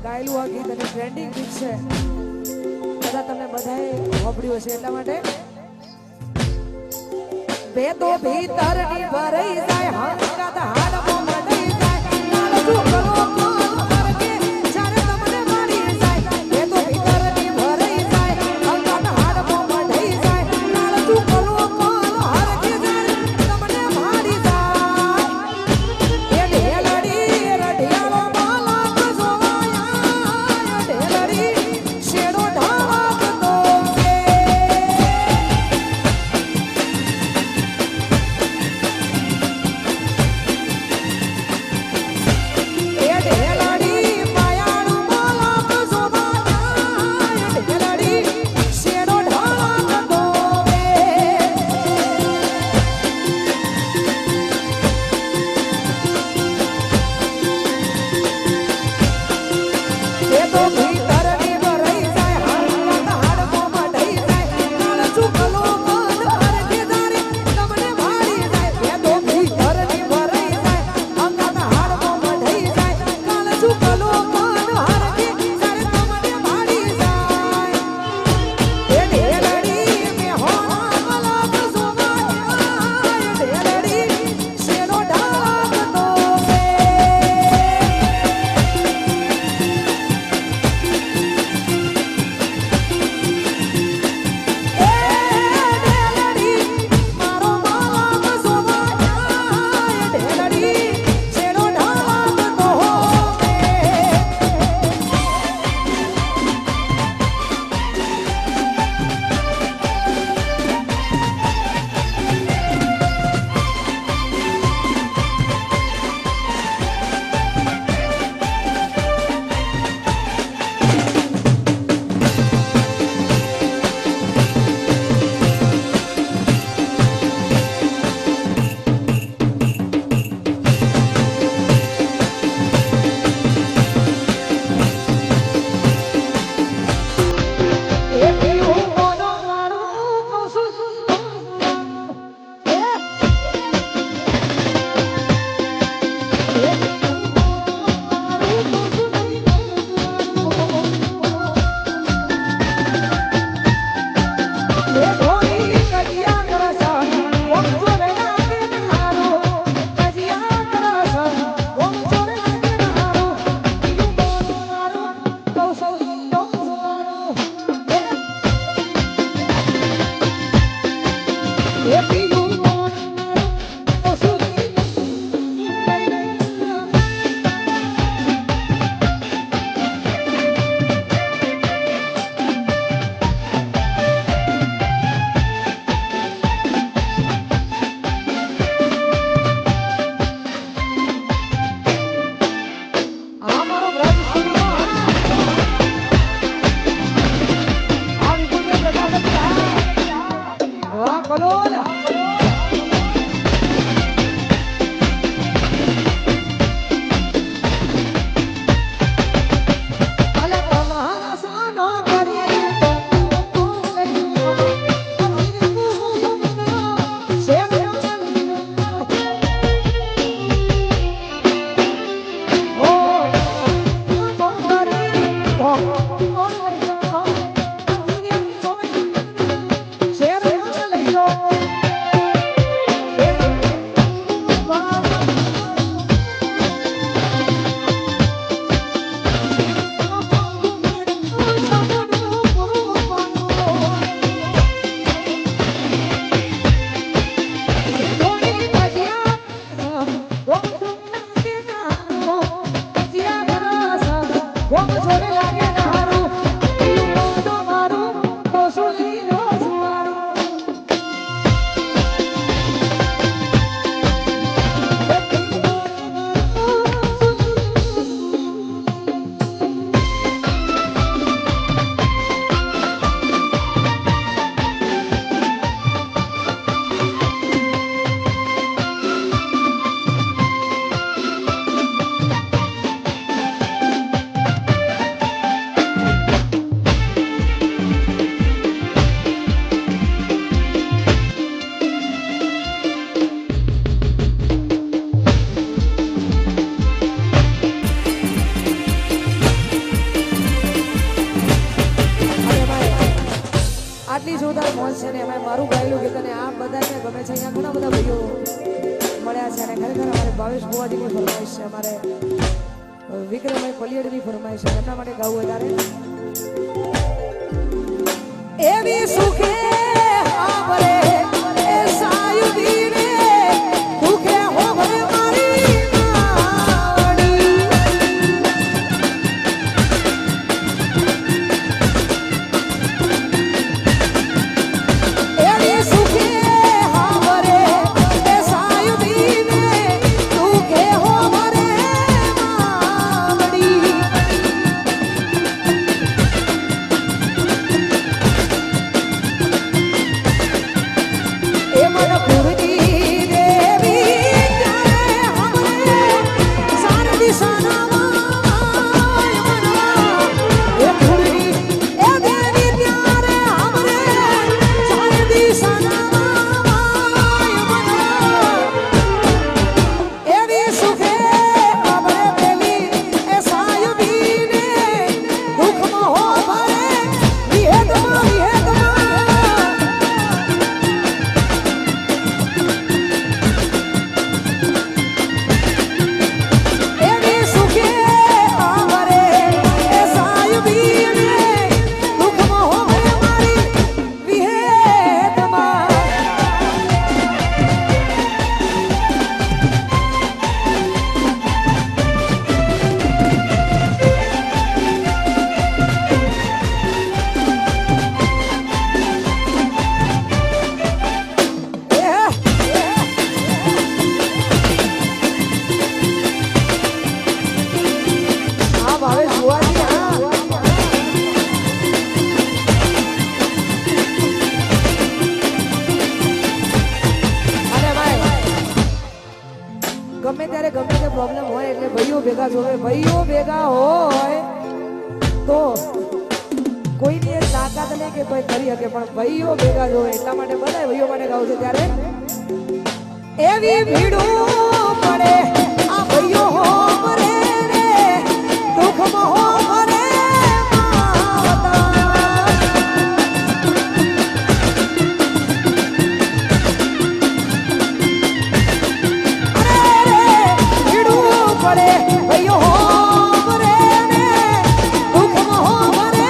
ગાયેલું આ ગીત અને ટ્રેન્ડિંગ ગીત છે બધા તમે બધાએ સાંભળ્યું હશે એટલા માટે બે તો ભીતરની ભરાઈ જાય હંકાત હાડમાં મંડાઈ જાય નાનો છોકરો સરસ છે ને એમાં મારું ગાયેલું ગીત અને આ બધાને ગમે છે. અહીંયા ઘણા બધા ભાઈઓ મળ્યા છે અને ખરેખર અમારે ભાવેશ ભુવાજીની ફરમાઈશ છે, અમારે વિક્રમભાઈ પલિયડની ફરમાઈશ છે, એમના માટે ગાવું વધારે. એવી સુખે આવરે એ સાયુદીને દુખે હોવરે મારી નાવડી. એવી સુખે આવરે એ સાયુદીને દુખે હોવરે માવડી. ગમે ત્યારે ગમે તે પ્રોબ્લેમ હોય એટલે ભાઈઓ ભેગા જોવે. ભાઈઓ ભેગા હોય તો કોઈની એક તાકાત નહીં કે કોઈ કરી શકે, પણ ભાઈઓ ભેગા જોવે એટલા માટે બધા ભાઈઓ માટે ગાવ છે. ત્યારે એવી ભીડું પડે આ ભાઈઓ હો મરે રે દુઃખમાં હો મરે ભાઈઓ હો મરે ને દુઃખમાં હો મરે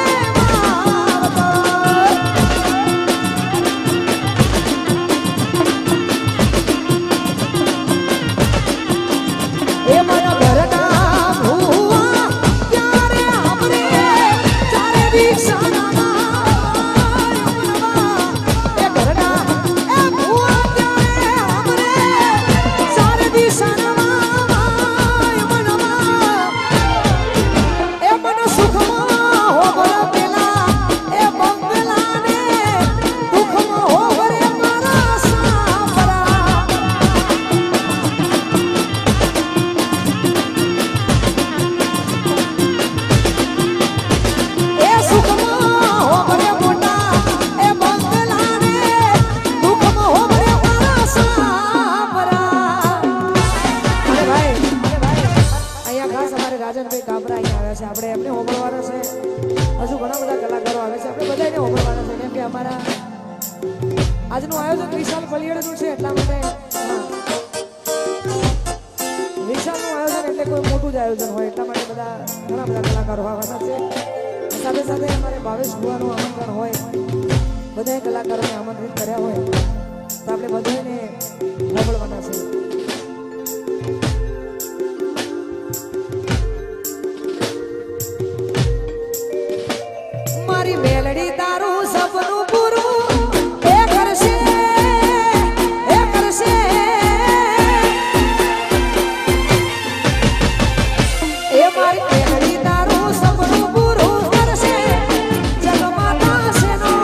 એ મારા ઘરના ભુવા ત્યારે આપણે ચારે દીક્ષાના એ ઘરના એ ભુવા ત્યારે આપણે ચારે દીક્ષાના રાજનભાઈ કાબરા અહીંયા આવ્યા છે. આપણે એમને હોમળવાના છે, હજુ ઘણા બધા કલાકારો આવે છે, આપણે બધાને હોમળવાના છે. કેમ કે અમારા આજનું આયોજન વિશાલ પલિયડનું છે એટલા માટે. વિશાલનું આયોજન એટલે કોઈ મોટું જ આયોજન હોય એટલા માટે બધા ઘણા બધા કલાકારો આવવાના છે. સાથે સાથે અમારે ભાવેશ ભુવાનું આમંત્રણ હોય, બધા કલાકારોને આમંત્રિત કર્યા હોય તો આપણે બધાને હોમળવાના છે. મારી મેલડી તારું સપનું પૂરું એ કરશે એ મારી મેલડી તારું સપનું પૂરું કરશે. જગમાં થશે નો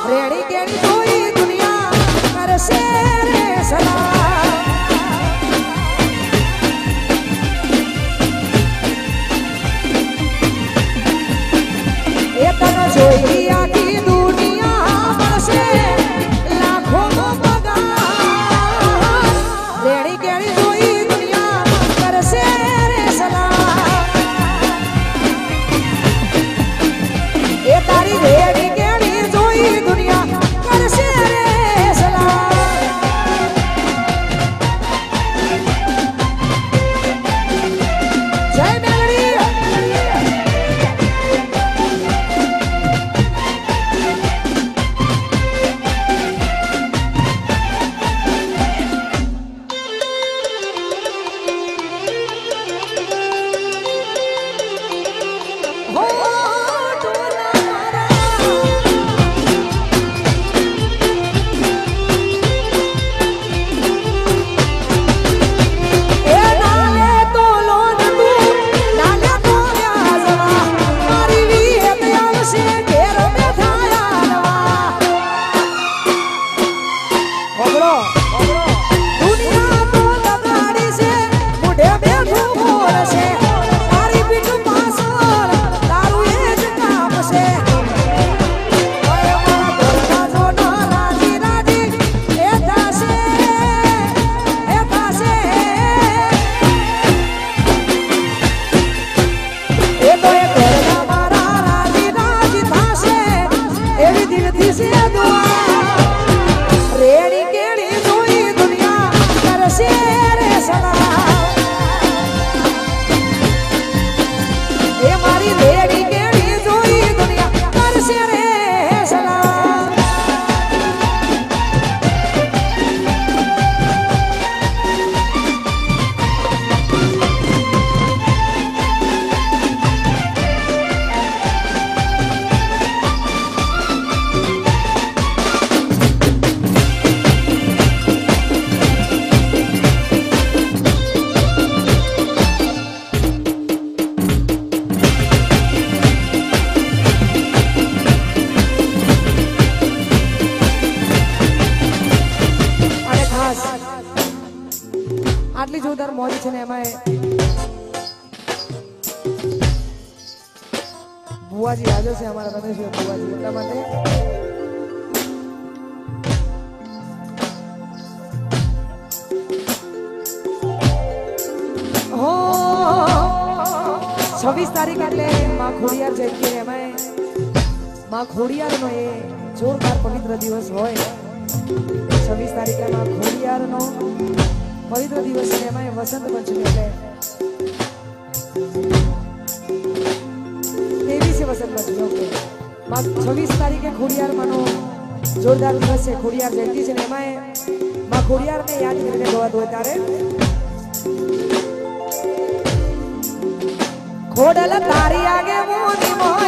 રેડી કેડી કોઈ દુનિયા કરશે રે. મોરી છે ને એમાં બુવાજી હાજર છે અમારા રમેશભાઈ બુવાજી એટલા માટે હો 26 તારીખ એટલે માં ખોડિયાર જયંતિ એમાં માં ખોડિયારનો એ જોરદાર પવિત્ર દિવસ હોય 26 તારીખે માં ખોડિયારનો પવિત્ર દિવસ છે એમાં વસંત પંચમી એટલે વસંત પંચમી ઓકે 26 તારીખે ખોડિયારમાંનો જોરદાર દિવસ છે ખોડિયાર જયંતિ છે ને એમાં માં ખોડિયારને યાદ કરીને ગવાતું હોય ત્યારે ખોડલ તારી આગે મોની મોય